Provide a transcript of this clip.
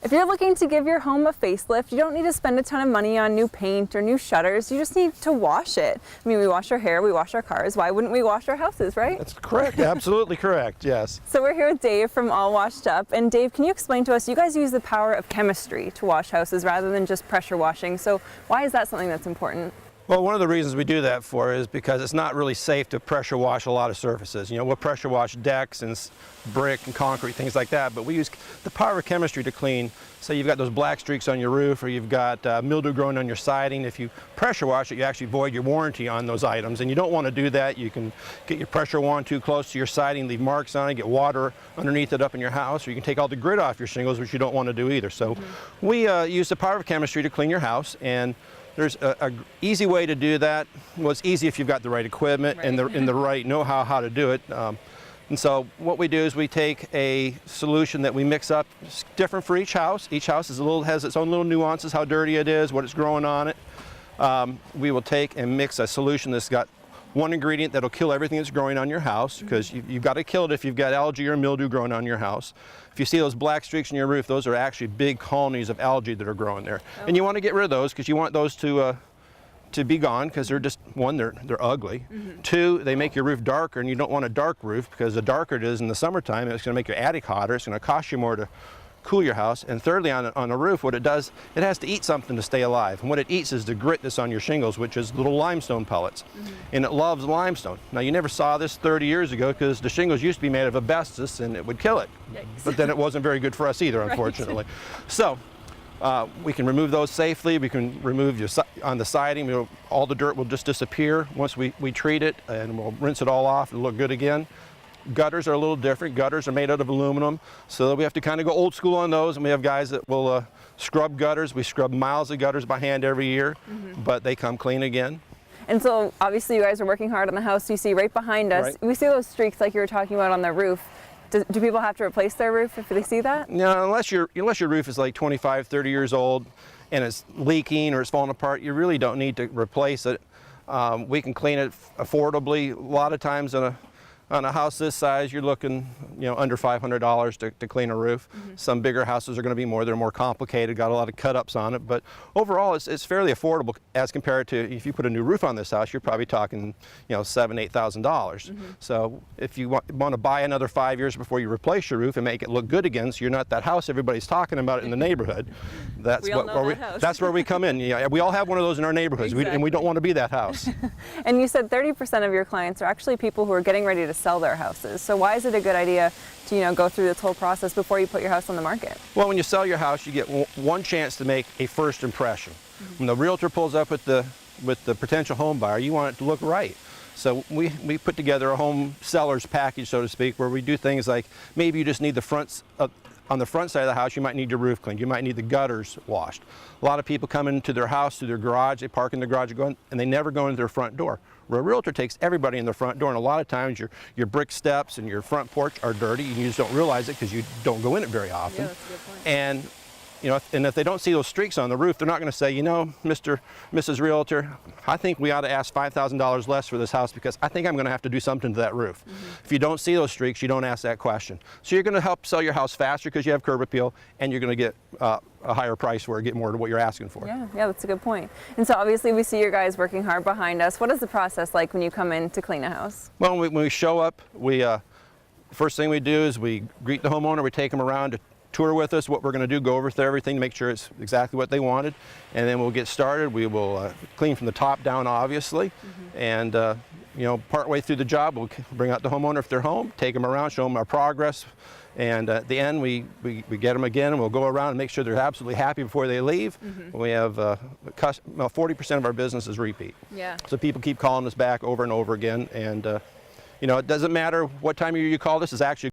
If you're looking to give your home a facelift, you don't need to spend a ton of money on new paint or new shutters. You just need to wash it. I mean, we wash our hair, we wash our cars. Why wouldn't we wash our houses, right? That's correct. Absolutely correct. Yes. So we're here with Dave from All Washed Up. And Dave, can you explain to us, you guys use the power of chemistry to wash houses rather than just pressure washing. So why is that something that's important? Well, one of the reasons we do that for is because it's not really safe to pressure wash a lot of surfaces. You know, we'll pressure wash decks and brick and concrete, things like that, but we use the power of chemistry to clean. Say you've got those black streaks on your roof, or you've got mildew growing on your siding. If you pressure wash it, you actually void your warranty on those items, and you don't want to do that. You can get your pressure wand too close to your siding, leave marks on it, get water underneath it up in your house, or you can take all the grit off your shingles, which you don't want to do either. So we use the power of chemistry to clean your house, and there's an easy way to do that. Well, it's easy if you've got the right equipment and the right know-how how to do it. And so what we do is we take a solution that we mix up. It's different for each house. Each house has its own little nuances, how dirty it is, what it's growing on it. We will take and mix a solution that's got one ingredient that'll kill everything that's growing on your house, because you've got to kill it if you've got algae or mildew growing on your house. If you see those black streaks in your roof, those are actually big colonies of algae that are growing there. And you want to get rid of those because you want those to be gone, because they're just, one, they're ugly. Two, they make your roof darker, and you don't want a dark roof, because the darker it is in the summertime, it's going to make your attic hotter. It's going to cost you more to cool your house. And thirdly, on a roof, what it does, it has to eat something to stay alive. And what it eats is the grit that's on your shingles, which is little limestone pellets. And it loves limestone. Now, you never saw this 30 years ago, because the shingles used to be made of asbestos and it would kill it. Yikes. But then it wasn't very good for us either, unfortunately. So we can remove those safely. We can remove on the siding, all the dirt will just disappear once we treat it, and we'll rinse it all off and look good again. Gutters are a little different. Gutters are made out of aluminum, so we have to kind of go old school on those, and we have guys that will scrub gutters. We scrub miles of gutters by hand every year, but they come clean again. And so obviously you guys are working hard on the house. You see right behind us, we see those streaks like you were talking about on the roof. Do people have to replace their roof if they see that? No, unless your roof is like 25, 30 years old and it's leaking or it's falling apart, you really don't need to replace it. We can clean it affordably. A lot of times on a house this size, you're looking, under $500 to clean a roof. Some bigger houses are going to be more. They're more complicated, got a lot of cut-ups on it. But overall, it's fairly affordable as compared to if you put a new roof on this house, you're probably talking, $7,000, $8,000. So if you want to buy another 5 years before you replace your roof and make it look good again, so you're not that house everybody's talking about in the neighborhood, that's where we come in. Yeah, we all have one of those in our neighborhoods, and we don't want to be that house. And you said 30% of your clients are actually people who are getting ready to sell their houses. So why is it a good idea to go through this whole process before you put your house on the market? Well, when you sell your house, you get one chance to make a first impression. When the realtor pulls up with the potential home buyer, you want it to look right. So we put together a home seller's package, so to speak, where we do things like maybe you just need the fronts on the front side of the house, you might need your roof cleaned. You might need the gutters washed. A lot of people come into their house through their garage, they park in the garage and they never go into their front door. Where a realtor takes everybody in the front door, and a lot of times your brick steps and your front porch are dirty, and you just don't realize it because you don't go in it very often. Yeah, that's a good point. And if they don't see those streaks on the roof, they're not going to say, Mrs. Realtor, I think we ought to ask $5,000 less for this house because I think I'm going to have to do something to that roof. If you don't see those streaks, you don't ask that question. So you're going to help sell your house faster because you have curb appeal, and you're going to get a higher price for it, get more to what you're asking for. Yeah, that's a good point. And so obviously we see your guys working hard behind us. What is the process like when you come in to clean a house? Well, when we show up, first thing we do is we greet the homeowner. We take them around to tour with us what we're going to do, go over everything, make sure it's exactly what they wanted, and then we'll get started. We will clean from the top down, obviously, and partway through the job, we'll bring out the homeowner if they're home, take them around, show them our progress, and at the end we get them again, and we'll go around and make sure they're absolutely happy before they leave. We have 40% of our business is repeat. Yeah. So people keep calling us back over and over again, and it doesn't matter what time of year you call. This is actually